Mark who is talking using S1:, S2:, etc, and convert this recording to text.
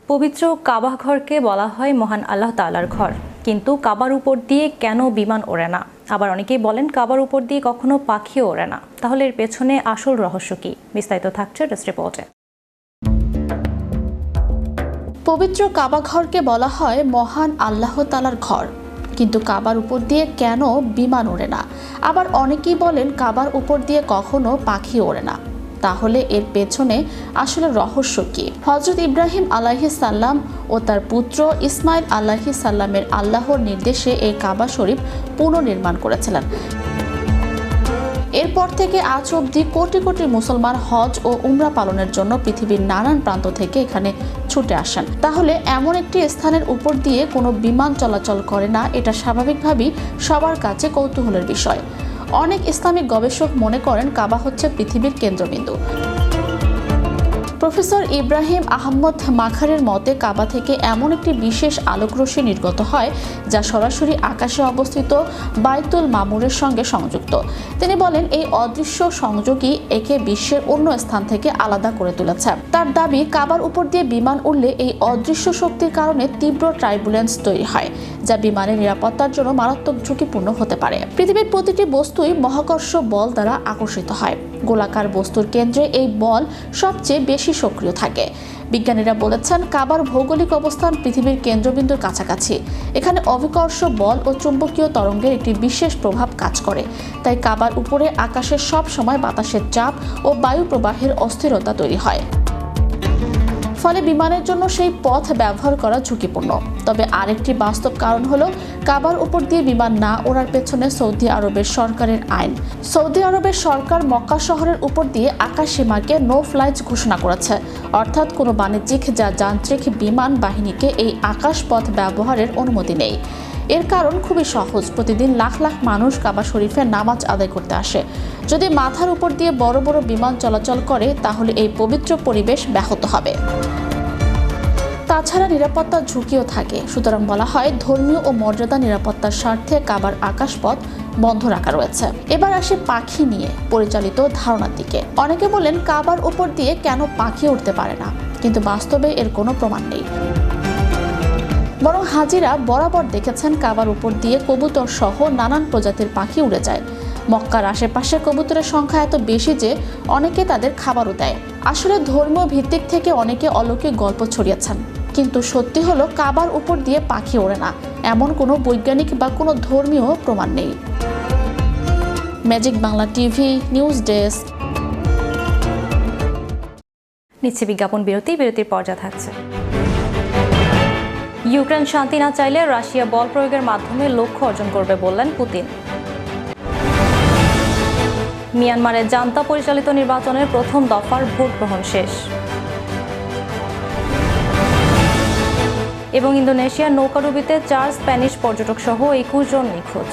S1: পবিত্র কাবা ঘরকে বলা হয় মহান আল্লাহ তাআলার ঘর, কিন্তু কাবার উপর দিয়ে কেন বিমান ওড়ে না? আবার অনেকেই বলেন কাবার উপর দিয়ে কখনো পাখিও ওড়ে না। তাহলে এর পেছনে আসল রহস্য কি? বিস্তারিত থাকছে ডেস্ক রিপোর্টে।
S2: পবিত্র কাবা ঘরকে বলা হয় মহান আল্লাহ তাআলার ঘর, কিন্তু কাবার উপর দিয়ে কেন বিমান ওড়ে না? আবার অনেকেই বলেন কাবার উপর দিয়ে কখনো পাখি ওড়ে না। তাহলে এর পেছনে আসলে রহস্য কি? হযরত ইব্রাহিম আলাইহিস সালাম ও তার পুত্র ইসমাইল আলাইহিস সালামের আল্লাহর নির্দেশে এই কাবা শরীফ পুনর্নির্মাণ করেছিলেন। এরপর থেকে আজ অবধি কোটি কোটি মুসলমান হজ ও উমরা পালনের জন্য পৃথিবীর নানান প্রান্ত থেকে এখানে ছুটে আসেন। তাহলে এমন একটি স্থানের উপর দিয়ে কোনো বিমান চলাচল করে না, এটা স্বাভাবিকভাবেই সবার কাছে কৌতূহলের বিষয়। অনেক ইসলামিক গবেষক মনে করেন কাবা হচ্ছে পৃথিবীর কেন্দ্রবিন্দু। প্রফেসর ইব্রাহিম আহমদ মাখারের মতে কাবা থেকে এমন একটি বিশেষ আলোকরশ্মি নির্গত হয় যা সরাসরি আকাশে অবস্থিত বাইতুল মামুরের সঙ্গে সংযুক্ত। তিনি বলেন এই অদৃশ্য সংযোগই একে বিশ্বের অন্য স্থান থেকে আলাদা করে তুলেছে। তার দাবি কাবার উপর দিয়ে বিমান উড়লে এই অদৃশ্য শক্তির কারণে তীব্র টার্বুলেন্স তৈরি হয়, যা বিমানের নিরাপত্তার জন্য মারাত্মক ঝুঁকিপূর্ণ হতে পারে। পৃথিবীর প্রতিটি বস্তুই মহাকর্ষ বল দ্বারা আকর্ষিত হয়। গোলাকার বস্তুর কেন্দ্রে এই বল সবচেয়ে বেশি সক্রিয় থাকে। বিজ্ঞানীরা বলেছেন কাবার ভৌগোলিক অবস্থান পৃথিবীর কেন্দ্রবিন্দুর কাছাকাছি। এখানে অভিকর্ষ বল ও চুম্বকীয় তরঙ্গের একটি বিশেষ প্রভাব কাজ করে। তাই কাবার উপরে আকাশে সব সময় বাতাসের চাপ ও বায়ু প্রবাহের অস্থিরতা তৈরি হয়। ফলে বিমানের জন্য সেই পথ ব্যবহার করা ঝুঁকিপূর্ণ। তবে আরেকটি বাস্তব কারণ হলো কাবার উপর দিয়ে বিমান না ওড়ার পেছনে সৌদি আরবের সরকারের আইন। সৌদি আরবের সরকার মক্কা শহরের উপর দিয়ে আকাশ সীমাকে নো ফ্লাইজ ঘোষণা করেছে, অর্থাৎ কোনো বাণিজ্যিক বা যান্ত্রিক বিমান বাহিনীকে এই আকাশ পথ ব্যবহারের অনুমতি নেই। এর কারণ খুবই সহজ, প্রতিদিন লাখ লাখ মানুষ কাবা শরীফে নামাজ আদায় করতে আসে। যদি মাথার উপর দিয়ে বড় বড় বিমান চলাচল করে তাহলে এই পবিত্র পরিবেশ ব্যাহত হবে। তাছাড়া নিরাপত্তার ঝুঁকিও থাকে। সুতরাং বলা হয় ধর্মীয় ও মর্যাদা নিরাপত্তার স্বার্থে কাবার আকাশপথ বন্ধ রাখা রয়েছে। এবার আসে পাখি নিয়ে পরিচালিত ধারণার দিকে। অনেকে বলেন কাবার উপর দিয়ে কেন পাখি উঠতে পারে না, কিন্তু বাস্তবে এর কোনো প্রমাণ নেই। বরং হাজিরা বরাবর দেখেছেন কাবার উপর দিয়ে কবুতর সহ নানান প্রজাতির পাখি উড়ে যায়। মক্কার আশেপাশে কবুতরের সংখ্যা এত বেশি যে অনেকে তাদের খাবারও দেয়। আসলে ধর্মীয় ভিত্তিক থেকে অনেকে অলৌকিক গল্প ছড়িয়েছেন, কিন্তু সত্যি হলো কাবার উপর দিয়ে পাখি ওড়ে না, এমন কোনো বৈজ্ঞানিক বা কোনো ধর্মীয় প্রমাণ নেই। Magic Bangla TV news desk.
S1: নিচ্ছে বিজ্ঞাপন বিরতির পর্যায়ে থাকছে। ইউক্রেন শান্তি না চাইলে রাশিয়া বল প্রয়োগের মাধ্যমে লক্ষ্য অর্জন করবে বললেন পুতিন। মিয়ানমারে জান্তা পরিচালিত নির্বাচনের প্রথম দফার ভোট গ্রহণ শেষ। এবং ইন্দোনেশিয়ার নৌকাডুবিতে 4 স্প্যানিশ পর্যটক সহ 21 জন নিখোঁজ।